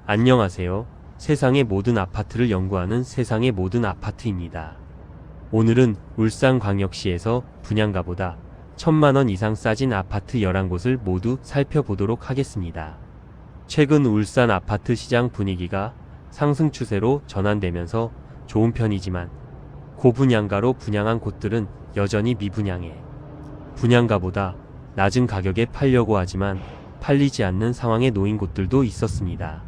안녕하세요. 세상의 모든 아파트를 연구하는 세상의 모든 아파트입니다. 오늘은 울산광역시에서 분양가보다 1,000만원 이상 싸진 아파트 11곳을 모두 살펴보도록 하겠습니다. 최근 울산 아파트 시장 분위기가 상승 추세로 전환되면서 좋은 편이지만 고분양가로 분양한 곳들은 여전히 미분양해 분양가보다 낮은 가격에 팔려고 하지만 팔리지 않는 상황에 놓인 곳들도 있었습니다.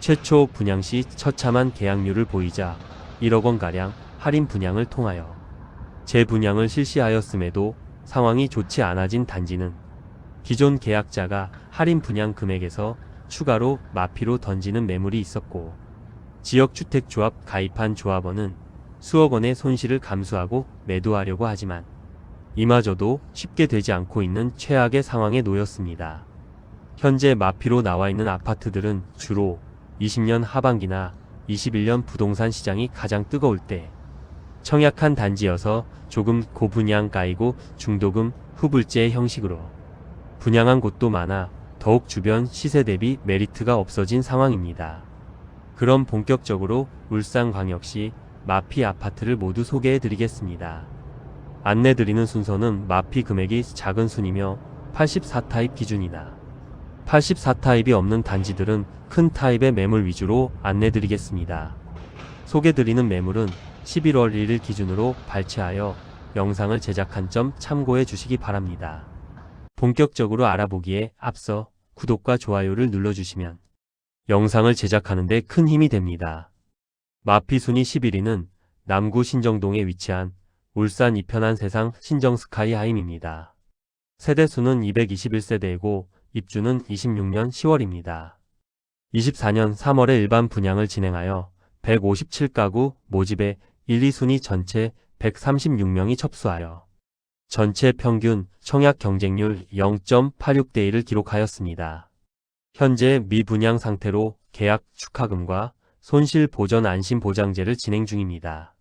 최초 분양 시 처참한 계약률을 보이자 1억 원가량 할인 분양을 통하여 재분양을 실시하였음에도 상황이 좋지 않아진 단지는 기존 계약자가 할인 분양 금액에서 추가로 마피로 던지는 매물이 있었고, 지역주택조합 가입한 조합원은 수억 원의 손실을 감수하고 매도하려고 하지만 이마저도 쉽게 되지 않고 있는 최악의 상황에 놓였습니다. 현재 마피로 나와 있는 아파트들은 주로 20년 하반기나 21년 부동산 시장이 가장 뜨거울 때 청약한 단지여서 조금 고분양가이고 중도금 후불제 형식으로 분양한 곳도 많아 더욱 주변 시세 대비 메리트가 없어진 상황입니다. 그럼 본격적으로 울산광역시 마피 아파트를 모두 소개해 드리겠습니다. 안내드리는 순서는 마피 금액이 작은 순이며 84타입 기준이다. 84타입이 없는 단지들은 큰 타입의 매물 위주로 안내드리겠습니다. 소개드리는 매물은 11월 1일 기준으로 발췌하여 영상을 제작한 점 참고해 주시기 바랍니다. 본격적으로 알아보기에 앞서 구독과 좋아요를 눌러주시면 영상을 제작하는 데 큰 힘이 됩니다. 마피 순위 11위는 남구 신정동에 위치한 울산 이편한 세상 신정스카이 하임입니다. 세대수는 221세대이고 입주는 26년 10월입니다. 24년 3월에 일반 분양을 진행하여 157가구 모집에 1, 2순위 전체 136명이 접수하여 전체 평균 청약 경쟁률 0.86대 1을 기록하였습니다. 현재 미분양 상태로 계약 축하금과 손실 보전 안심 보장제를 진행 중입니다.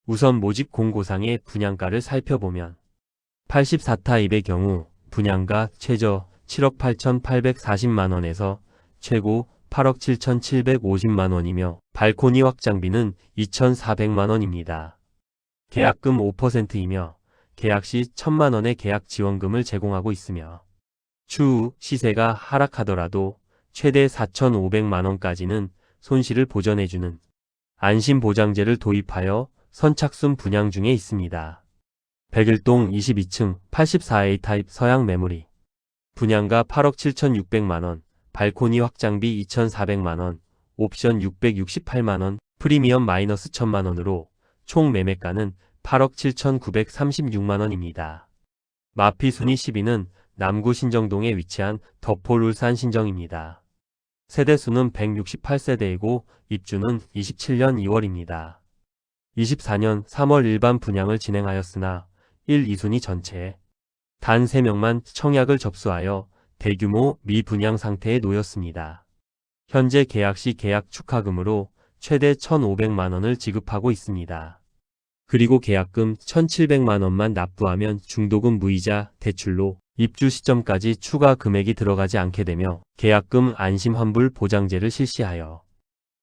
우선 모집 공고상의 분양가를 살펴보면 84타입의 경우 분양가 최저 7억 8,840만원에서 최고 8억 7,750만원이며 발코니 확장비는 2,400만원입니다. 계약금 5%이며 계약 시 1,000만원의 계약 지원금을 제공하고 있으며 추후 시세가 하락하더라도 최대 4,500만원까지는 손실을 보전해주는 안심보장제를 도입하여 선착순 분양 중에 있습니다. 백일동 22층 84A 타입 서양 매물이 분양가 8억 7,600만원, 발코니 확장비 2,400만원, 옵션 668만원, 프리미엄 마이너스 1,000만원으로 총 매매가는 8억 7,936만원입니다. 마피 순위 10위는 남구 신정동에 위치한 더폴 울산 신정입니다. 세대수는 168세대이고 입주는 27년 2월입니다. 24년 3월 일반 분양을 진행하였으나 1, 2순위 전체에 단 3명만 청약을 접수하여 대규모 미분양 상태에 놓였습니다. 현재 계약 시 계약 축하금으로 최대 1,500만원을 지급하고 있습니다. 그리고 계약금 1,700만원만 납부하면 중도금 무이자 대출로 입주 시점까지 추가 금액이 들어가지 않게 되며 계약금 안심 환불 보장제를 실시하여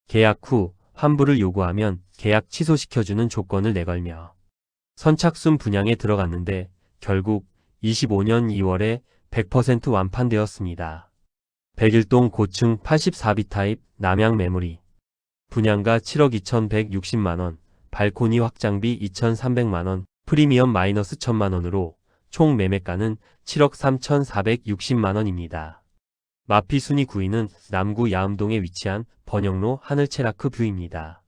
계약 후 환불을 요구하면 계약 취소시켜주는 조건을 내걸며 선착순 분양에 들어갔는데 결국 25년 2월에 100% 완판되었습니다. 백일동 고층 84B 타입 남양 매물이 분양가 7억 2,160만원, 발코니 확장비 2,300만원, 프리미엄 마이너스 1,000만원으로 총 매매가는 7억 3,460만원입니다. 마피 순위 9위는 남구 야음동에 위치한 번영로 하늘체라크 뷰입니다.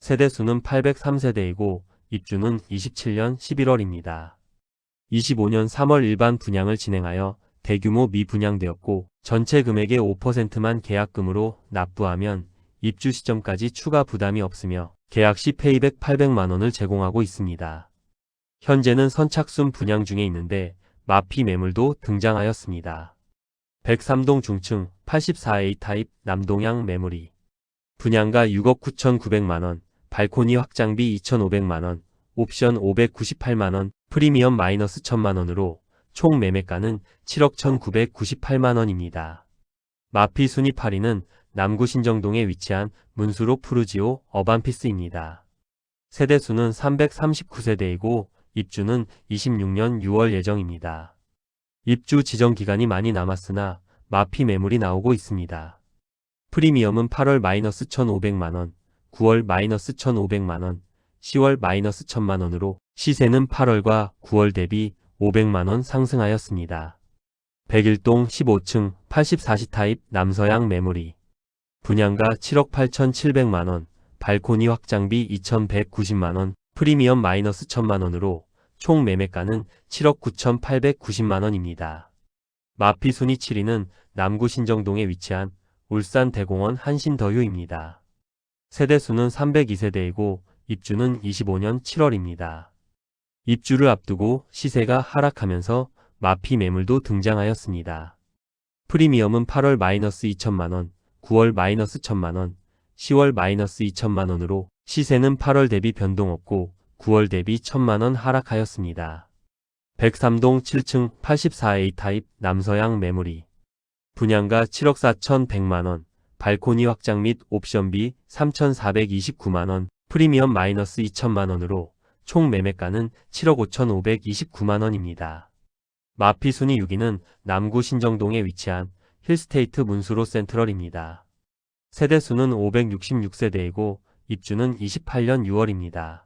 세대수는 803세대이고 입주는 27년 11월입니다. 25년 3월 일반 분양을 진행하여 대규모 미분양되었고 전체 금액의 5%만 계약금으로 납부하면 입주 시점까지 추가 부담이 없으며 계약 시 페이백 800만원을 제공하고 있습니다. 현재는 선착순 분양 중에 있는데 마피 매물도 등장하였습니다. 103동 중층 84A 타입 남동향 매물이 분양가 6억 9,900만원, 발코니 확장비 2,500만원, 옵션 598만원, 프리미엄 마이너스 1,000만원으로 총 매매가는 7억 1,998만원입니다. 마피 순위 8위는 남구 신정동에 위치한 문수로 푸르지오 어반피스입니다. 세대수는 339세대이고 입주는 26년 6월 예정입니다. 입주 지정 기간이 많이 남았으나 마피 매물이 나오고 있습니다. 프리미엄은 8월 -1,500만원, 9월 -1,500만원, 10월 -1,000만원으로 시세는 8월과 9월 대비 500만원 상승하였습니다. 101동 15층 84시 타입 남서양 매물이 분양가 7억 8,700만원, 발코니 확장비 2,190만원, 프리미엄 -1,000만원으로 총 매매가는 7억 9,890만원입니다. 마피 순위 7위는 남구 신정동에 위치한 울산 대공원 한신더휴입니다. 세대수는 302세대이고 입주는 25년 7월입니다. 입주를 앞두고 시세가 하락하면서 마피 매물도 등장하였습니다. 프리미엄은 8월 -2천만원, 9월 -1천만원, 10월 -2천만원으로 시세는 8월 대비 변동 없고 9월 대비 1,000만원 하락하였습니다. 103동 7층 84A 타입 남서양 매물이 분양가 7억 4,100만원, 발코니 확장 및 옵션비 3,429만원, 프리미엄 -2천만원으로 총 매매가는 7억 5,529만원입니다. 마피 순위 6위는 남구 신정동에 위치한 힐스테이트 문수로 센트럴입니다. 세대수는 566세대이고 입주는 28년 6월입니다.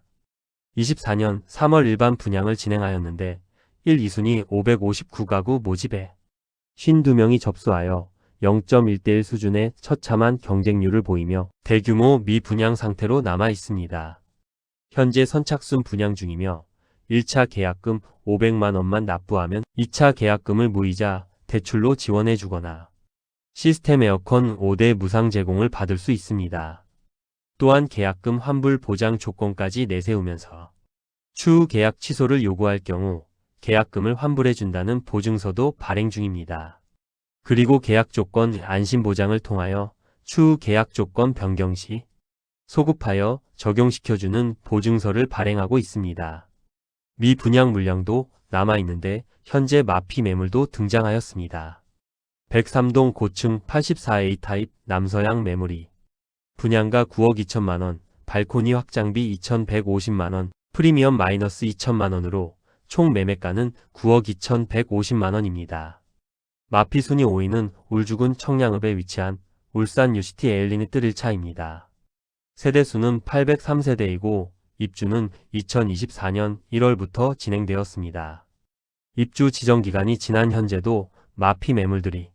24년 3월 일반 분양을 진행하였는데 1, 2순위 559가구 모집에 52명이 접수하여 0.1대1 수준의 처참한 경쟁률을 보이며 대규모 미분양 상태로 남아 있습니다. 현재 선착순 분양 중이며 1차 계약금 500만원만 납부하면 2차 계약금을 무이자 대출로 지원해주거나 시스템 에어컨 5대 무상 제공을 받을 수 있습니다. 또한 계약금 환불 보장 조건까지 내세우면서 추후 계약 취소를 요구할 경우 계약금을 환불해준다는 보증서도 발행 중입니다. 그리고 계약 조건 안심 보장을 통하여 추후 계약 조건 변경 시 소급하여 적용시켜주는 보증서를 발행하고 있습니다. 미분양 물량도 남아있는데 현재 마피 매물도 등장하였습니다. 103동 고층 84A 타입 남서양 매물이 분양가 9억 2천만원, 발코니 확장비 2,150만원, 프리미엄 -2천만원으로 총 매매가는 9억 2,150만원입니다. 마피 순위 5위는 울주군 청량읍에 위치한 울산 UCT 에일리니트 1차입니다. 세대수는 803세대이고 입주는 2024년 1월부터 진행되었습니다. 입주 지정기간이 지난 현재도 마피 매물들이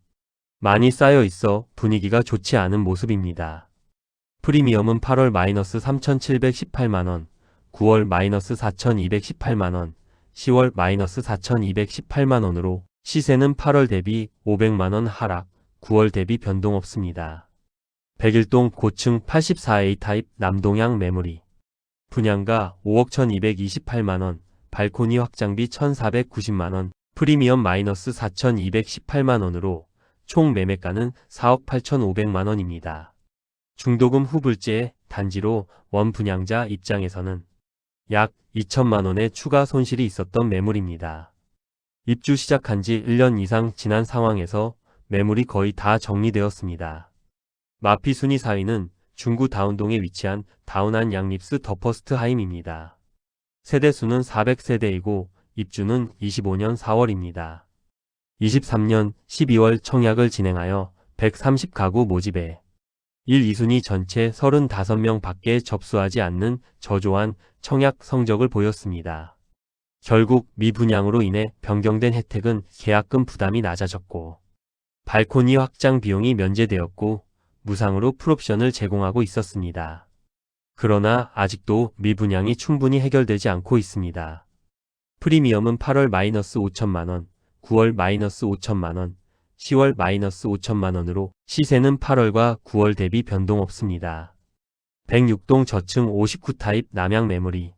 많이 쌓여 있어 분위기가 좋지 않은 모습입니다. 프리미엄은 8월 -3,718만원, 9월 -4,218만원, 10월 -4,218만원으로 시세는 8월 대비 500만원 하락, 9월 대비 변동 없습니다. 101동 고층 84A 타입 남동양 매물이 분양가 5억 1,228만원, 발코니 확장비 1,490만원, 프리미엄 -4,218만원으로 총 매매가는 4억 8,500만원입니다. 중도금 후불제 단지로 원 분양자 입장에서는 약 2천만원의 추가 손실이 있었던 매물입니다. 입주 시작한 지 1년 이상 지난 상황에서 매물이 거의 다 정리되었습니다. 마피 순위 4위는 중구 다운동에 위치한 다운한 양립스 더 퍼스트 하임입니다. 세대수는 400세대이고 입주는 25년 4월입니다. 23년 12월 청약을 진행하여 130가구 모집에 1, 2순위 전체 35명 밖에 접수하지 않는 저조한 청약 성적을 보였습니다. 결국 미분양으로 인해 변경된 혜택은 계약금 부담이 낮아졌고 발코니 확장 비용이 면제되었고 무상으로 풀옵션을 제공하고 있었습니다. 그러나 아직도 미분양이 충분히 해결되지 않고 있습니다. 프리미엄은 8월 -5천만원, 9월 -5천만원, 10월 -5천만원으로 시세는 8월과 9월 대비 변동 없습니다. 106동 저층 59타입 남양 매물이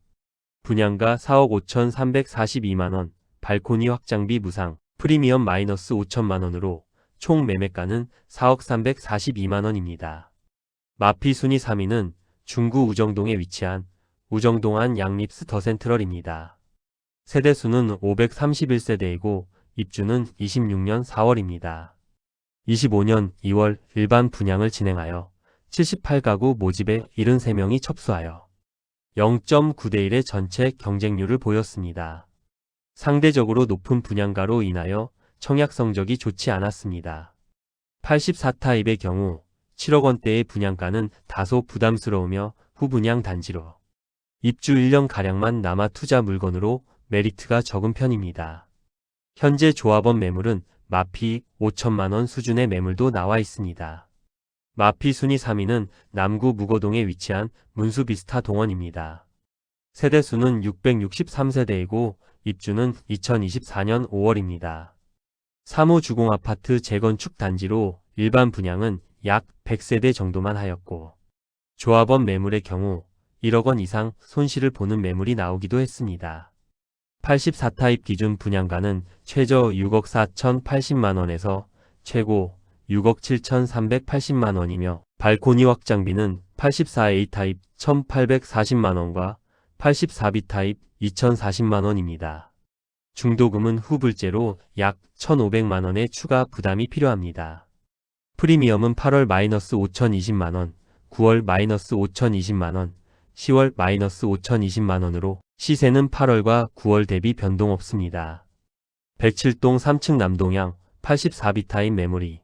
분양가 4억 5,342만원, 발코니 확장비 무상, 프리미엄 -5천만원으로 총 매매가는 4억 342만원입니다. 마피 순위 3위는 중구 우정동에 위치한 우정동안 양립스 더 센트럴입니다. 세대수는 531세대이고 입주는 26년 4월입니다. 25년 2월 일반 분양을 진행하여 78가구 모집에 73명이 접수하여 0.9대 1의 전체 경쟁률을 보였습니다. 상대적으로 높은 분양가로 인하여 청약 성적이 좋지 않았습니다. 84타입의 경우 7억 원대의 분양가는 다소 부담스러우며 후분양 단지로 입주 1년가량만 남아 투자 물건으로 메리트가 적은 편입니다. 현재 조합원 매물은 마피 5천만원 수준의 매물도 나와 있습니다. 마피 순위 3위는 남구 무거동에 위치한 문수비스타 동원입니다. 세대수는 663세대이고 입주는 2024년 5월입니다. 3호 주공아파트 재건축 단지로 일반 분양은 약 100세대 정도만 하였고 조합원 매물의 경우 1억 원 이상 손실을 보는 매물이 나오기도 했습니다. 84타입 기준 분양가는 최저 6억 4,080만원에서 최고 6억 7,380만원이며 발코니 확장비는 84A 타입 1,840만원과 84B 타입 2,040만원입니다. 중도금은 후불제로 약 1,500만원의 추가 부담이 필요합니다. 프리미엄은 8월 -5,020만원, 9월 -5,020만원, 10월 -5,020만원으로 시세는 8월과 9월 대비 변동 없습니다. 107동 3층 남동향 84B 타입 매물이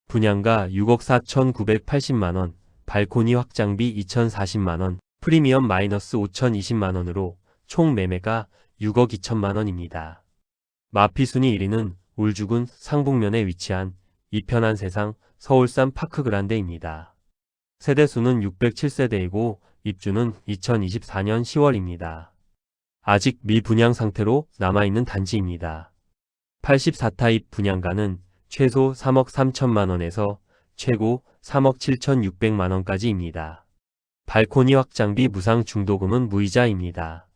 분양가 6억 4,980만원, 발코니 확장비 2,040만원, 프리미엄 -5,020만원으로 총 매매가 6억 2천만원입니다. 마피순위 1위는 울주군 상북면에 위치한 이편한 세상 서울산 파크그란데입니다. 세대수는 607세대이고 입주는 2024년 10월입니다. 아직 미분양 상태로 남아있는 단지입니다. 84타입 분양가는 최소 3억 3천만원에서 최고 3억 7,600만원까지입니다. 발코니 확장비 무상 중도금은 무이자입니다.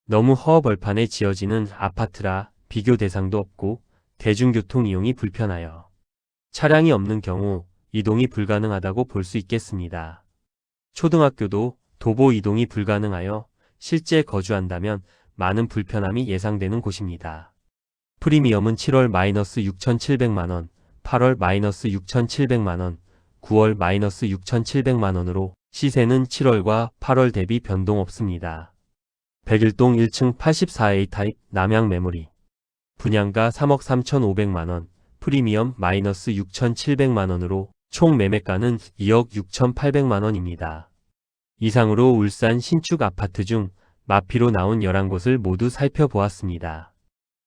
너무 허허벌판에 지어지는 아파트라 비교 대상도 없고 대중교통 이용이 불편하여 차량이 없는 경우 이동이 불가능하다고 볼 수 있겠습니다. 초등학교도 도보 이동이 불가능하여 실제 거주한다면 많은 불편함이 예상되는 곳입니다. 프리미엄은 7월 -6,700만원, 8월 -6,700만원, 9월 -6,700만원으로 시세는 7월과 8월 대비 변동 없습니다. 101동 1층 84A 타입 남양 매물이 분양가 3억 3,500만원, 프리미엄 -6,700만원으로 총 매매가는 2억 6,800만원입니다. 이상으로 울산 신축 아파트 중 마피로 나온 11곳을 모두 살펴보았습니다.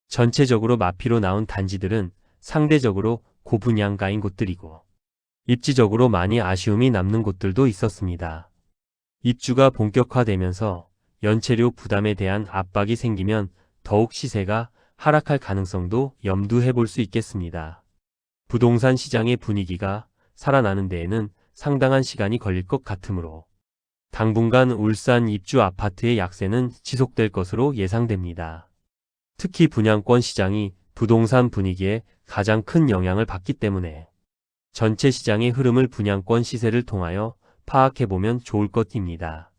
전체적으로 마피로 나온 단지들은 상대적으로 고분양가인 곳들이고 입지적으로 많이 아쉬움이 남는 곳들도 있었습니다. 입주가 본격화되면서 연체료 부담에 대한 압박이 생기면 더욱 시세가 하락할 가능성도 염두해 볼 수 있겠습니다. 부동산 시장의 분위기가 살아나는 데에는 상당한 시간이 걸릴 것 같으므로 당분간 울산 입주 아파트의 약세는 지속될 것으로 예상됩니다. 특히 분양권 시장이 부동산 분위기에 가장 큰 영향을 받기 때문에 전체 시장의 흐름을 분양권 시세를 통하여 파악해보면 좋을 것입니다.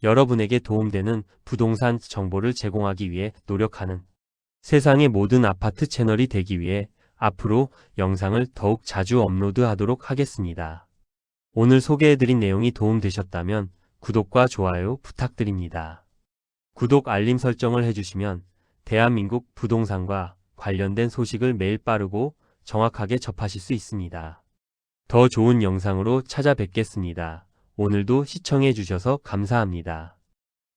여러분에게 도움되는 부동산 정보를 제공하기 위해 노력하는 세상의 모든 아파트 채널이 되기 위해 앞으로 영상을 더욱 자주 업로드하도록 하겠습니다. 오늘 소개해드린 내용이 도움되셨다면 구독과 좋아요 부탁드립니다. 구독 알림 설정을 해주시면 대한민국 부동산과 관련된 소식을 매일 빠르고 정확하게 접하실 수 있습니다. 더 좋은 영상으로 찾아뵙겠습니다. 오늘도 시청해 주셔서 감사합니다.